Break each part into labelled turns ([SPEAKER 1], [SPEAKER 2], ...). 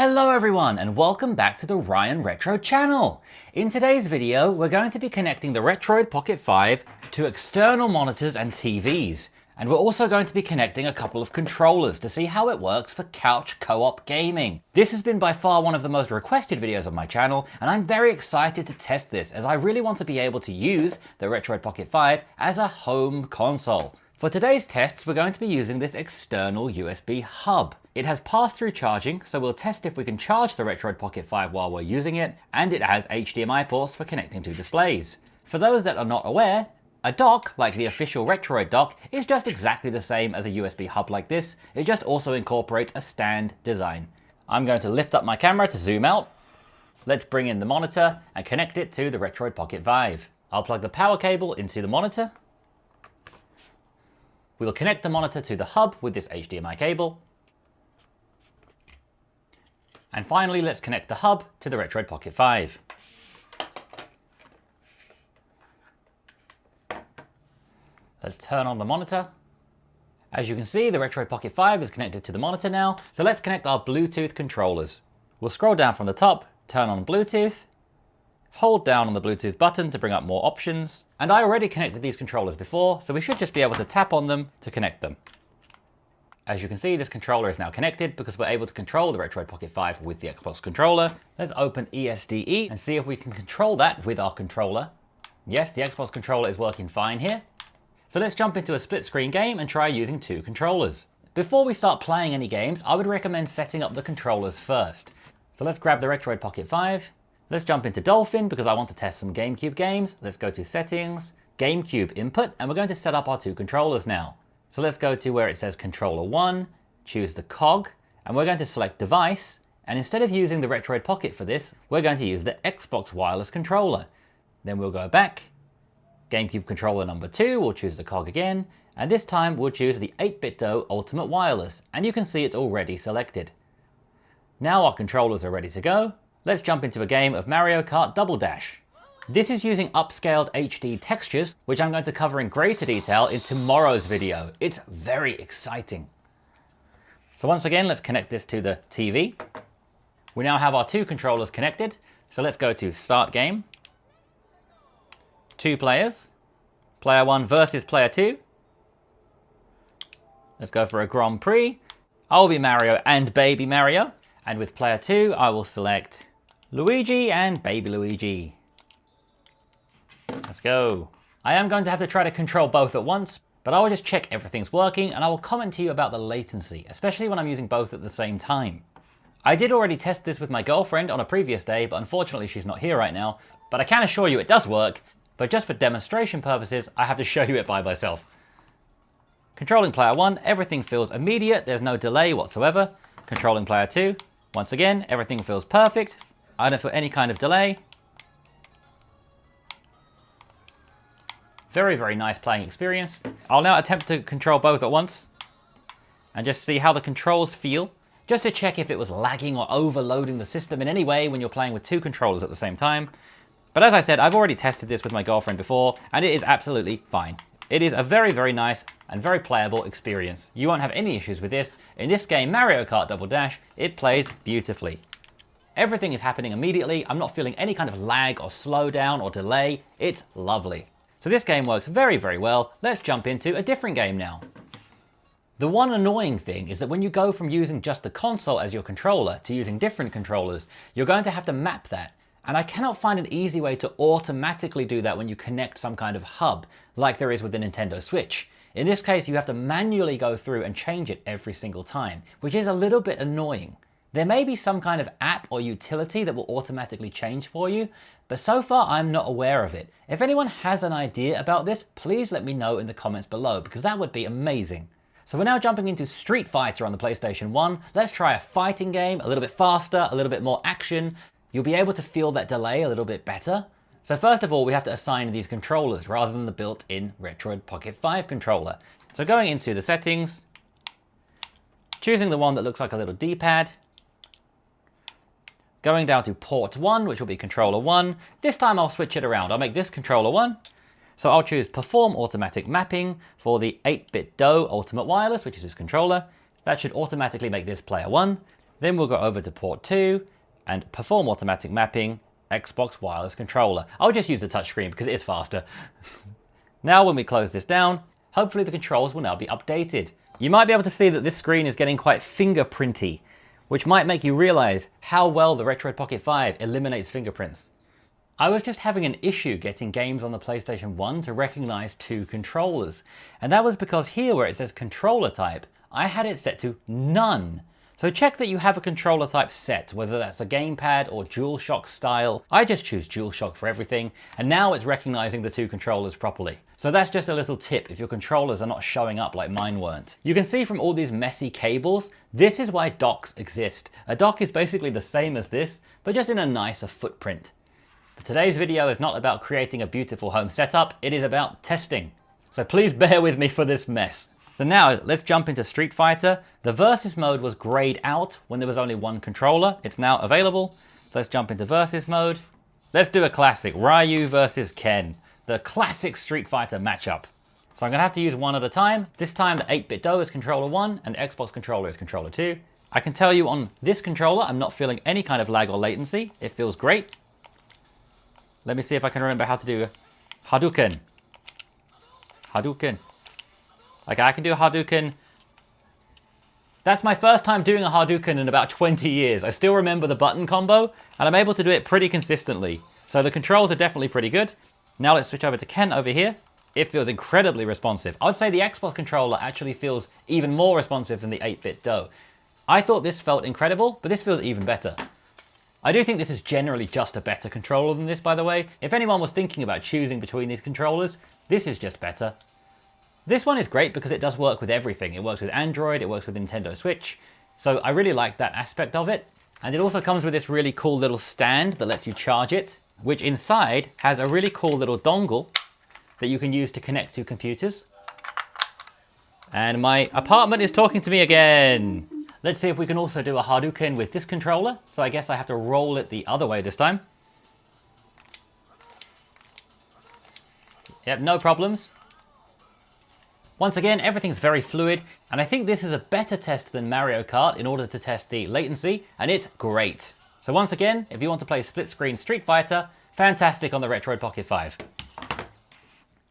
[SPEAKER 1] Hello everyone and welcome back to the Ryan Retro channel. In today's video we're going to be connecting the Retroid Pocket 5 to external monitors and TVs. And we're also going to be connecting a couple of controllers to see how it works for couch co-op gaming. This has been by far one of the most requested videos on my channel, and I'm very excited to test this as I really want to be able to use the Retroid Pocket 5 as a home console. For today's tests, we're going to be using this external USB hub. It has pass-through charging, so we'll test if we can charge the Retroid Pocket 5 while we're using it, and it has HDMI ports for connecting to displays. For those that are not aware, a dock, like the official Retroid dock, is just exactly the same as a USB hub like this. It just also incorporates a stand design. I'm going to lift up my camera to zoom out. Let's bring in the monitor and connect it to the Retroid Pocket 5. I'll plug the power cable into the monitor. We'll connect the monitor to the hub with this HDMI cable. And finally, let's connect the hub to the Retroid Pocket 5. Let's turn on the monitor. As you can see, the Retroid Pocket 5 is connected to the monitor now, so let's connect our Bluetooth controllers. We'll scroll down from the top, turn on Bluetooth, hold down on the Bluetooth button to bring up more options, and I already connected these controllers before, so we should just be able to tap on them to connect them. As you can see, this controller is now connected because we're able to control the Retroid Pocket 5 with the Xbox controller. Let's open ESDE and see if we can control that with our controller. Yes, the Xbox controller is working fine here. So let's jump into a split screen game and try using two controllers. Before we start playing any games, I would recommend setting up the controllers first. So let's grab the Retroid Pocket 5. Let's jump into Dolphin because I want to test some Gamecube games. Let's go to Settings, Gamecube Input, and we're going to set up our two controllers now. So let's go to where it says Controller 1, choose the cog, and we're going to select Device, and instead of using the Retroid Pocket for this, we're going to use the Xbox wireless controller. Then we'll go back, Gamecube controller number 2, we'll choose the cog again, and this time we'll choose the 8BitDo Ultimate Wireless, and you can see it's already selected. Now our controllers are ready to go. Let's jump into a game of Mario Kart Double Dash. This is using upscaled HD textures, which I'm going to cover in greater detail in tomorrow's video. It's very exciting. So once again, let's connect this to the TV. We now have our two controllers connected. So let's go to Start Game. 2 players. Player 1 versus Player 2. Let's go for a Grand Prix. I will be Mario and Baby Mario. And with Player 2, I will select Luigi and Baby Luigi. Let's go. I am going to have to try to control both at once, but I will just check everything's working and I will comment to you about the latency, especially when I'm using both at the same time. I did already test this with my girlfriend on a previous day, but unfortunately she's not here right now. But I can assure you it does work, but just for demonstration purposes, I have to show you it by myself. Controlling Player 1, everything feels immediate, there's no delay whatsoever. Controlling Player 2, once again, everything feels perfect. I don't feel any kind of delay. Very, very nice playing experience. I'll now attempt to control both at once and just see how the controls feel, just to check if it was lagging or overloading the system in any way when you're playing with two controllers at the same time. But as I said, I've already tested this with my girlfriend before, and it is absolutely fine. It is a very, very nice and very playable experience. You won't have any issues with this. In this game, Mario Kart Double Dash, it plays beautifully. Everything is happening immediately. I'm not feeling any kind of lag or slowdown or delay. It's lovely. So this game works very, very well. Let's jump into a different game now. The one annoying thing is that when you go from using just the console as your controller to using different controllers, you're going to have to map that. And I cannot find an easy way to automatically do that when you connect some kind of hub, like there is with the Nintendo Switch. In this case, you have to manually go through and change it every single time, which is a little bit annoying. There may be some kind of app or utility that will automatically change for you, but so far I'm not aware of it. If anyone has an idea about this, please let me know in the comments below, because that would be amazing. So we're now jumping into Street Fighter on the PlayStation 1. Let's try a fighting game, a little bit faster, a little bit more action. You'll be able to feel that delay a little bit better. So first of all, we have to assign these controllers rather than the built-in Retroid Pocket 5 controller. So going into the settings, choosing the one that looks like a little D-pad, going down to port 1, which will be controller 1. This time I'll switch it around. I'll make this controller 1. So I'll choose Perform Automatic Mapping for the 8BitDo Ultimate Wireless, which is this controller. That should automatically make this player 1. Then we'll go over to port 2 and perform automatic mapping, Xbox wireless controller. I'll just use the touchscreen because it is faster. Now when we close this down, hopefully the controls will now be updated. You might be able to see that this screen is getting quite fingerprinty, which might make you realize how well the Retroid Pocket 5 eliminates fingerprints. I was just having an issue getting games on the PlayStation 1 to recognize 2 controllers. And that was because here where it says controller type, I had it set to none. So check that you have a controller type set, whether that's a gamepad or DualShock style. I just choose DualShock for everything, and now it's recognizing the 2 controllers properly. So that's just a little tip if your controllers are not showing up like mine weren't. You can see from all these messy cables, this is why docks exist. A dock is basically the same as this, but just in a nicer footprint. But today's video is not about creating a beautiful home setup, it is about testing. So please bear with me for this mess. So now let's jump into Street Fighter. The Versus mode was grayed out when there was only 1 controller. It's now available. So let's jump into Versus mode. Let's do a classic, Ryu versus Ken. The classic Street Fighter matchup. So I'm gonna have to use one at a time. This time the 8-bit-do is controller 1 and the Xbox controller is controller 2. I can tell you on this controller, I'm not feeling any kind of lag or latency. It feels great. Let me see if I can remember how to do Hadouken. Hadouken. Okay, I can do a Hadouken. That's my first time doing a Hadouken in about 20 years. I still remember the button combo, and I'm able to do it pretty consistently. So the controls are definitely pretty good. Now let's switch over to Ken over here. It feels incredibly responsive. I would say the Xbox controller actually feels even more responsive than the 8-bit-do. I thought this felt incredible, but this feels even better. I do think this is generally just a better controller than this, by the way. If anyone was thinking about choosing between these controllers, this is just better. This one is great because it does work with everything. It works with Android, it works with Nintendo Switch. So I really like that aspect of it. And it also comes with this really cool little stand that lets you charge it, which inside has a really cool little dongle that you can use to connect to computers. And my apartment is talking to me again. Let's see if we can also do a Hadouken with this controller. So I guess I have to roll it the other way this time. Yep, no problems. Once again, everything's very fluid, and I think this is a better test than Mario Kart in order to test the latency, and it's great. So once again, if you want to play split-screen Street Fighter, fantastic on the Retroid Pocket 5.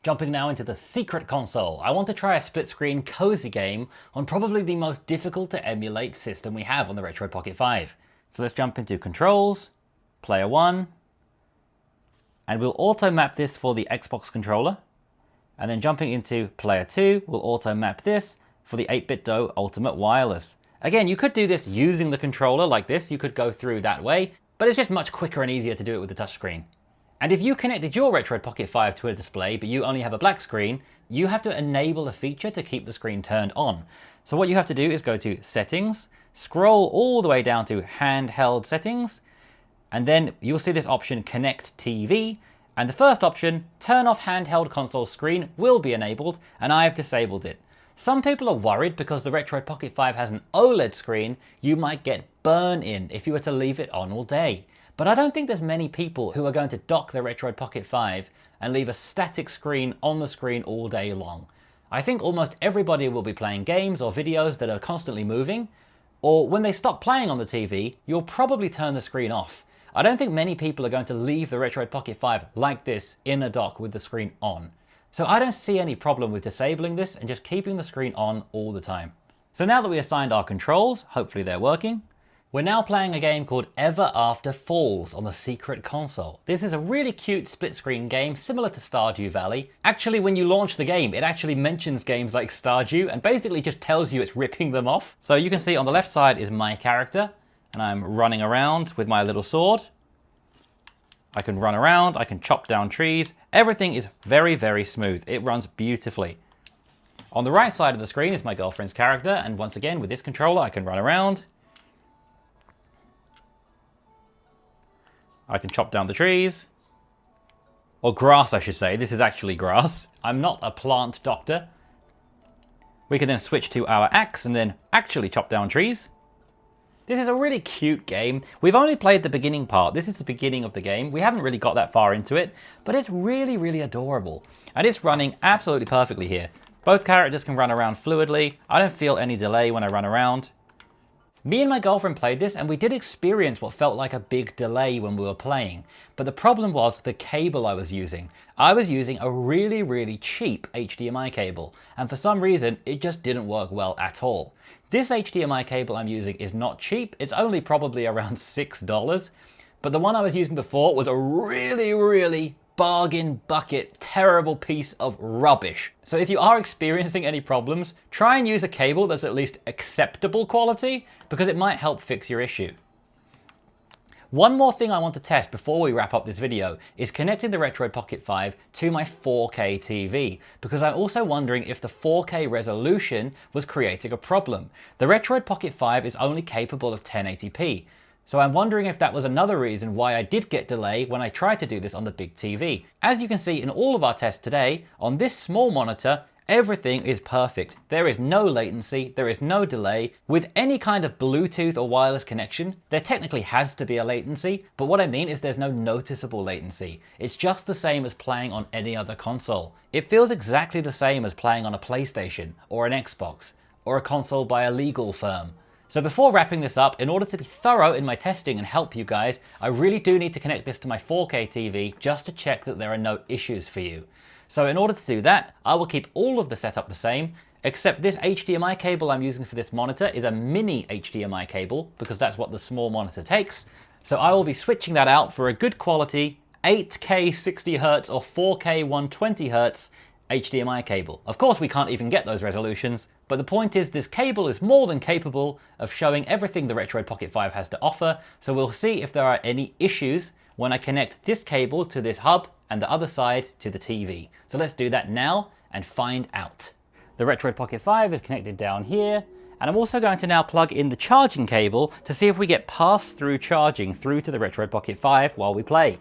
[SPEAKER 1] Jumping now into the secret console, I want to try a split-screen cozy game on probably the most difficult to emulate system we have on the Retroid Pocket 5. So let's jump into Controls, Player 1, and we'll auto-map this for the Xbox controller. And then jumping into Player 2, we'll auto-map this for the 8-bit-do Ultimate Wireless. Again, you could do this using the controller like this, you could go through that way, but it's just much quicker and easier to do it with the touchscreen. And if you connected your Retroid Pocket 5 to a display, but you only have a black screen, you have to enable a feature to keep the screen turned on. So what you have to do is go to Settings, scroll all the way down to Handheld Settings, and then you'll see this option Connect TV, and the first option, turn off handheld console screen, will be enabled, and I've disabled it. Some people are worried because the Retroid Pocket 5 has an OLED screen, you might get burn-in if you were to leave it on all day. But I don't think there's many people who are going to dock their Retroid Pocket 5 and leave a static screen on the screen all day long. I think almost everybody will be playing games or videos that are constantly moving, or when they stop playing on the TV, you'll probably turn the screen off. I don't think many people are going to leave the Retroid Pocket 5 like this in a dock with the screen on. So I don't see any problem with disabling this and just keeping the screen on all the time. So now that we assigned our controls, hopefully they're working, we're now playing a game called Ever After Falls on the secret console. This is a really cute split screen game similar to Stardew Valley. Actually, when you launch the game, it actually mentions games like Stardew and basically just tells you it's ripping them off. So you can see on the left side is my character, and I'm running around with my little sword. I can run around, I can chop down trees. Everything is very, very smooth. It runs beautifully. On the right side of the screen is my girlfriend's character, and once again, with this controller, I can run around. I can chop down the trees. Or grass, I should say. This is actually grass. I'm not a plant doctor. We can then switch to our axe and then actually chop down trees. This is a really cute game. We've only played the beginning part. This is the beginning of the game. We haven't really got that far into it, but it's really, really adorable. And it's running absolutely perfectly here. Both characters can run around fluidly. I don't feel any delay when I run around. Me and my girlfriend played this and we did experience what felt like a big delay when we were playing, but the problem was the cable I was using. I was using a really cheap HDMI cable, and for some reason it just didn't work well at all. This HDMI cable I'm using is not cheap, it's only probably around $6, but the one I was using before was a really bargain bucket, terrible piece of rubbish. So if you are experiencing any problems, try and use a cable that's at least acceptable quality, because it might help fix your issue. One more thing I want to test before we wrap up this video is connecting the Retroid Pocket 5 to my 4K TV, because I'm also wondering if the 4K resolution was creating a problem. The Retroid Pocket 5 is only capable of 1080p. So I'm wondering if that was another reason why I did get delay when I tried to do this on the big TV. As you can see in all of our tests today, on this small monitor, everything is perfect. There is no latency, there is no delay. With any kind of Bluetooth or wireless connection, there technically has to be a latency, but what I mean is there's no noticeable latency. It's just the same as playing on any other console. It feels exactly the same as playing on a PlayStation, or an Xbox, or a console by a legal firm. So before wrapping this up, in order to be thorough in my testing and help you guys, I really do need to connect this to my 4K TV just to check that there are no issues for you. So in order to do that, I will keep all of the setup the same, except this HDMI cable I'm using for this monitor is a mini HDMI cable, because that's what the small monitor takes. So I will be switching that out for a good quality 8K 60Hz or 4K 120Hz HDMI cable. Of course we can't even get those resolutions, but the point is this cable is more than capable of showing everything the Retroid Pocket 5 has to offer, so we'll see if there are any issues when I connect this cable to this hub and the other side to the TV. So let's do that now and find out. The Retroid Pocket 5 is connected down here, and I'm also going to now plug in the charging cable to see if we get pass-through charging through to the Retroid Pocket 5 while we play.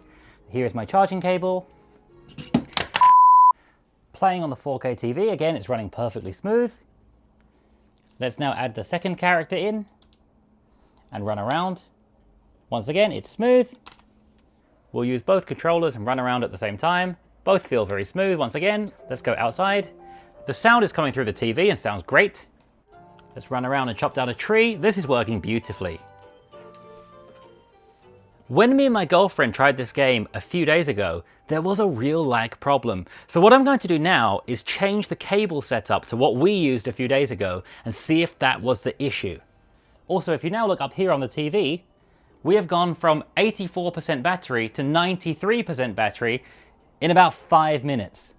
[SPEAKER 1] Here's my charging cable. Playing on the 4K TV, again, it's running perfectly smooth. Let's now add the second character in and run around. Once again, it's smooth. We'll use both controllers and run around at the same time. Both feel very smooth. Once again, let's go outside. The sound is coming through the TV and sounds great. Let's run around and chop down a tree. This is working beautifully. When me and my girlfriend tried this game a few days ago, there was a real lag problem. So what I'm going to do now is change the cable setup to what we used a few days ago and see if that was the issue. Also, if you now look up here on the TV, we have gone from 84% battery to 93% battery in about 5 minutes.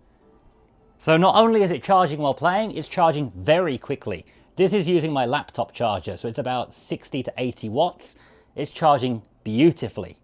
[SPEAKER 1] So not only is it charging while playing, it's charging very quickly. This is using my laptop charger, so it's about 60 to 80 watts. It's charging beautifully.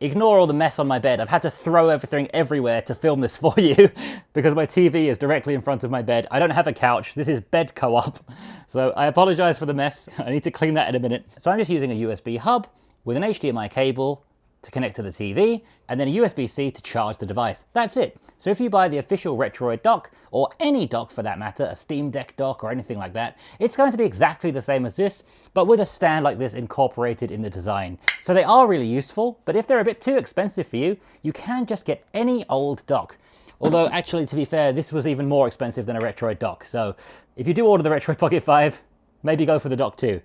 [SPEAKER 1] Ignore all the mess on my bed. I've had to throw everything everywhere to film this for you because my TV is directly in front of my bed. I don't have a couch. This is bed co-op. So I apologize for the mess. I need to clean that in a minute. So I'm just using a USB hub with an HDMI cable to connect to the TV, and then a USB-C to charge the device. That's it. So if you buy the official Retroid dock, or any dock for that matter, a Steam Deck dock or anything like that, it's going to be exactly the same as this, but with a stand like this incorporated in the design. So they are really useful, but if they're a bit too expensive for you, you can just get any old dock. Although actually, to be fair, this was even more expensive than a Retroid dock. So if you do order the Retroid Pocket 5, maybe go for the dock too.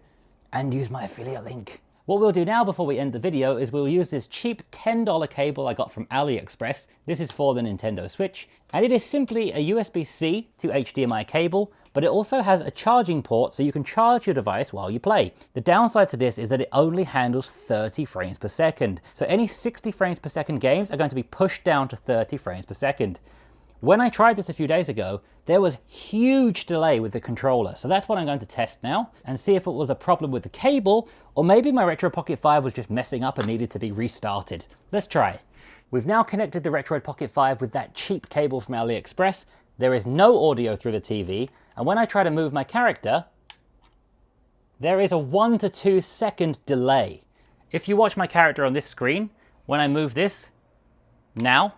[SPEAKER 1] And use my affiliate link. What we'll do now before we end the video is we'll use this cheap $10 cable I got from AliExpress. This is for the Nintendo Switch, and it is simply a USB-C to HDMI cable, but it also has a charging port so you can charge your device while you play. The downside to this is that it only handles 30 frames per second. So any 60 frames per second games are going to be pushed down to 30 frames per second. When I tried this a few days ago, there was huge delay with the controller. So that's what I'm going to test now and see if it was a problem with the cable, or maybe my Retroid Pocket 5 was just messing up and needed to be restarted. Let's try. We've now connected the Retroid Pocket 5 with that cheap cable from AliExpress. There is no audio through the TV, and when I try to move my character, there is a 1 to 2 second delay. If you watch my character on this screen, when I move this, now,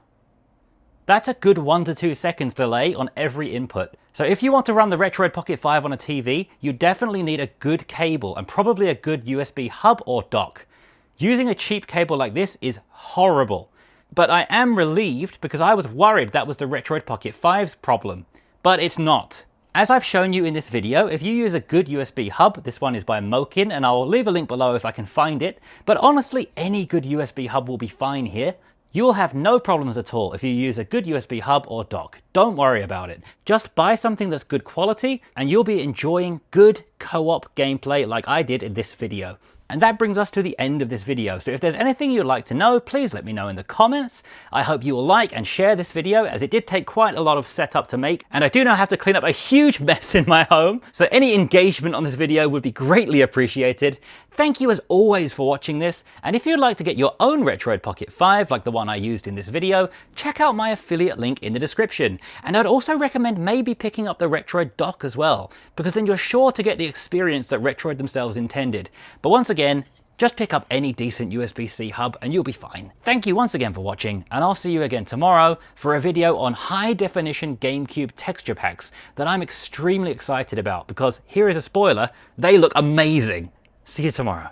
[SPEAKER 1] that's a good 1 to 2 seconds delay on every input. So if you want to run the Retroid Pocket 5 on a TV, you definitely need a good cable and probably a good USB hub or dock. Using a cheap cable like this is horrible. But I am relieved because I was worried that was the Retroid Pocket 5's problem. But it's not. As I've shown you in this video, if you use a good USB hub, this one is by Mokin, and I'll leave a link below if I can find it, but honestly, any good USB hub will be fine here. You will have no problems at all if you use a good USB hub or dock. Don't worry about it. Just buy something that's good quality and you'll be enjoying good co-op gameplay like I did in this video. And that brings us to the end of this video. So if there's anything you'd like to know, please let me know in the comments. I hope you will like and share this video, as it did take quite a lot of setup to make, and I do now have to clean up a huge mess in my home. So any engagement on this video would be greatly appreciated. Thank you as always for watching this, and if you'd like to get your own Retroid Pocket 5 like the one I used in this video, check out my affiliate link in the description. And I'd also recommend maybe picking up the Retroid dock as well, because then you're sure to get the experience that Retroid themselves intended. But once again, just pick up any decent USB-C hub and you'll be fine. Thank you once again for watching, and I'll see you again tomorrow for a video on high-definition Gamecube texture packs that I'm extremely excited about, because here is a spoiler, they look amazing. See you tomorrow.